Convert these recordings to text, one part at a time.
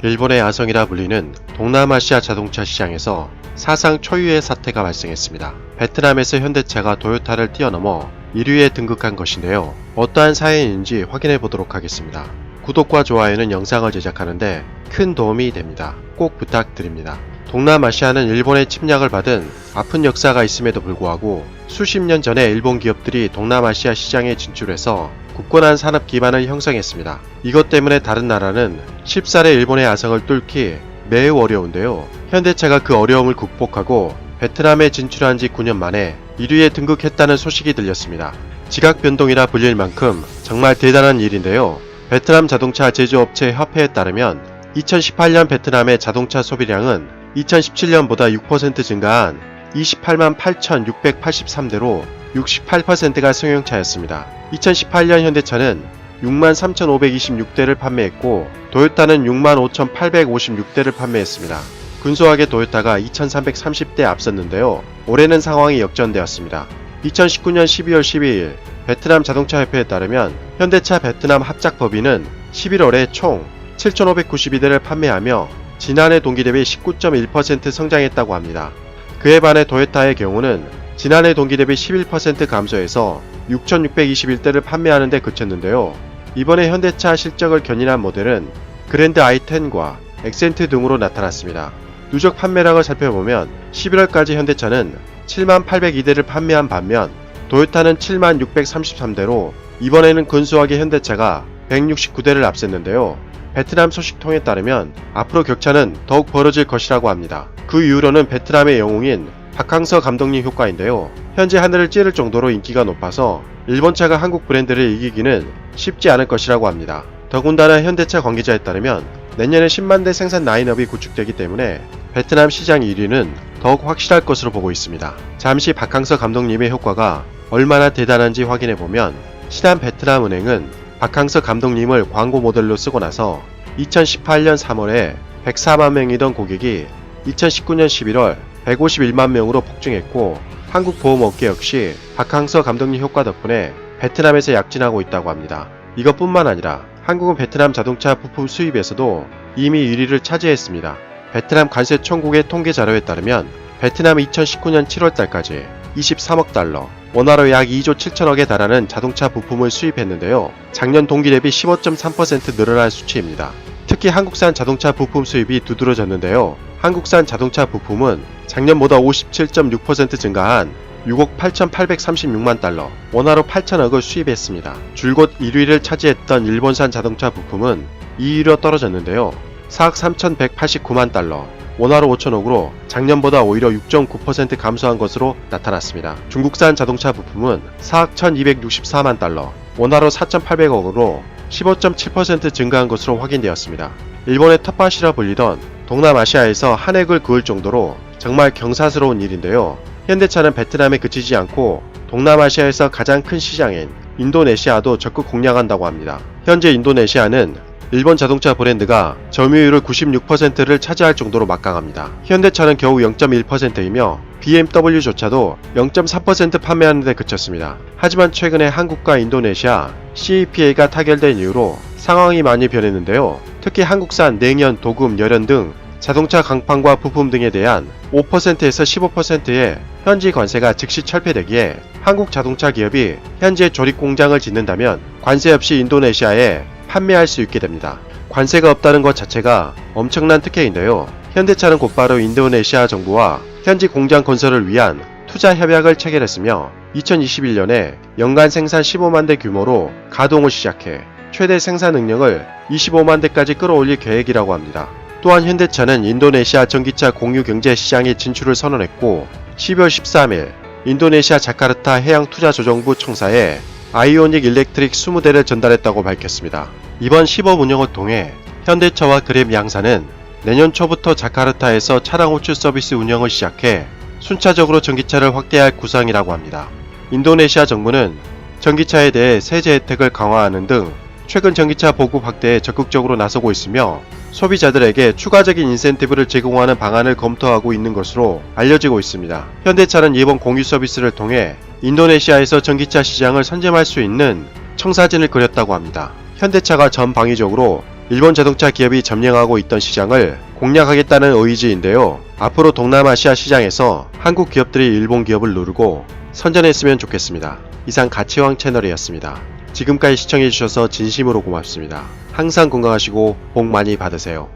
일본의 아성이라 불리는 동남아시아 자동차 시장에서 사상 초유의 사태가 발생했습니다. 베트남에서 현대차가 도요타를 뛰어넘어 1위에 등극한 것인데요. 어떠한 사연인지 확인해 보도록 하겠습니다. 구독과 좋아요는 영상을 제작하는데 큰 도움이 됩니다. 꼭 부탁드립니다. 동남아시아는 일본의 침략을 받은 아픈 역사가 있음에도 불구하고 수십 년 전에 일본 기업들이 동남아시아 시장에 진출해서 굳건한 산업 기반을 형성했습니다. 이것 때문에 다른 나라는 쉽사리 일본의 아성을 뚫기 매우 어려운데요. 현대차가 그 어려움을 극복하고 베트남에 진출한 지 9년 만에 1위에 등극했다는 소식이 들렸습니다. 지각변동이라 불릴 만큼 정말 대단한 일인데요. 베트남 자동차 제조업체 협회에 따르면 2018년 베트남의 자동차 소비량은 2017년보다 6% 증가한 28만 8,683대로 68%가 승용차였습니다. 2018년 현대차는 6만 3,526대를 판매했고 도요타는 6만 5,856대를 판매했습니다. 근소하게 도요타가 2,330대 앞섰는데요. 올해는 상황이 역전되었습니다. 2019년 12월 12일 베트남 자동차협회에 따르면 현대차 베트남 합작법인은 11월에 총 7,592대를 판매하며 지난해 동기 대비 19.1% 성장했다고 합니다. 그에 반해 도요타의 경우는 지난해 동기 대비 11% 감소해서 6,621대를 판매하는 데 그쳤는데요. 이번에 현대차 실적을 견인한 모델은 그랜드 i10과 액센트 등으로 나타났습니다. 누적 판매량을 살펴보면 11월까지 현대차는 7만 802대를 판매한 반면 도요타는 7만 633대로 이번에는 근소하게 현대차가 169대를 앞섰는데요. 베트남 소식통에 따르면 앞으로 격차는 더욱 벌어질 것이라고 합니다. 그 이유로는 베트남의 영웅인 박항서 감독님 효과인데요. 현재 하늘을 찌를 정도로 인기가 높아서 일본차가 한국 브랜드를 이기기는 쉽지 않을 것이라고 합니다. 더군다나 현대차 관계자에 따르면 내년에 10만 대 생산 라인업이 구축되기 때문에 베트남 시장 1위는 더욱 확실할 것으로 보고 있습니다. 잠시 박항서 감독님의 효과가 얼마나 대단한지 확인해보면 신한 베트남은행은 박항서 감독님을 광고 모델로 쓰고 나서 2018년 3월에 104만 명이던 고객이 2019년 11월 151만 명으로 폭증했고 한국 보험업계 역시 박항서 감독님 효과 덕분에 베트남에서 약진하고 있다고 합니다. 이것뿐만 아니라 한국은 베트남 자동차 부품 수입에서도 이미 1위를 차지했습니다. 베트남 관세 총국의 통계 자료에 따르면 베트남이 2019년 7월달까지 23억 달러, 원화로 약 2조 7천억에 달하는 자동차 부품을 수입했는데요. 작년 동기 대비 15.3% 늘어난 수치입니다. 특히 한국산 자동차 부품 수입이 두드러졌는데요. 한국산 자동차 부품은 작년보다 57.6% 증가한 6억 8,836만 달러, 원화로 8천억을 수입했습니다. 줄곧 1위를 차지했던 일본산 자동차 부품은 2위로 떨어졌는데요. 4억 3,189만 달러, 원화로 5천억으로 작년보다 오히려 6.9% 감소한 것으로 나타났습니다. 중국산 자동차 부품은 4억 1,264만 달러, 원화로 4,800억으로 15.7% 증가한 것으로 확인되었습니다. 일본의 텃밭이라 불리던 동남아시아에서 한 획을 그을 정도로 정말 경사스러운 일인데요. 현대차는 베트남에 그치지 않고 동남아시아에서 가장 큰 시장인 인도네시아도 적극 공략한다고 합니다. 현재 인도네시아는 일본 자동차 브랜드가 점유율을 96%를 차지할 정도로 막강합니다. 현대차는 겨우 0.1%이며 BMW조차도 0.3% 판매하는 데 그쳤습니다. 하지만 최근에 한국과 인도네시아 CEPA가 타결된 이후로 상황이 많이 변했는데요. 특히 한국산 냉연, 도금, 열연 등 자동차 강판과 부품 등에 대한 5%에서 15%의 현지 관세가 즉시 철폐되기에 한국 자동차 기업이 현재 조립 공장을 짓는다면 관세 없이 인도네시아에 판매할 수 있게 됩니다. 관세가 없다는 것 자체가 엄청난 특혜인데요. 현대차는 곧바로 인도네시아 정부와 현지 공장 건설을 위한 투자 협약을 체결했으며 2021년에 연간 생산 15만 대 규모로 가동을 시작해 최대 생산 능력을 25만 대까지 끌어올릴 계획이라고 합니다. 또한 현대차는 인도네시아 전기차 공유 경제 시장에 진출을 선언했고 12월 13일 인도네시아 자카르타 해양투자조정부 청사에 아이오닉 일렉트릭 20대를 전달했다고 밝혔습니다. 이번 시범 운영을 통해 현대차와 그랩 양사는 내년 초부터 자카르타에서 차량 호출 서비스 운영을 시작해 순차적으로 전기차를 확대할 구상이라고 합니다. 인도네시아 정부는 전기차에 대해 세제 혜택을 강화하는 등 최근 전기차 보급 확대에 적극적으로 나서고 있으며 소비자들에게 추가적인 인센티브를 제공하는 방안을 검토하고 있는 것으로 알려지고 있습니다. 현대차는 이번 공유 서비스를 통해 인도네시아에서 전기차 시장을 선점할 수 있는 청사진을 그렸다고 합니다. 현대차가 전방위적으로 일본 자동차 기업이 점령하고 있던 시장을 공략하겠다는 의지인데요. 앞으로 동남아시아 시장에서 한국 기업들이 일본 기업을 누르고 선전했으면 좋겠습니다. 이상 가치왕 채널이었습니다. 지금까지 시청해주셔서 진심으로 고맙습니다. 항상 건강하시고 복 많이 받으세요.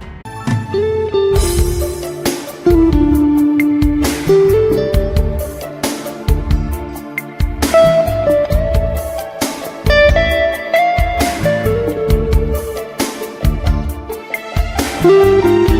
thank you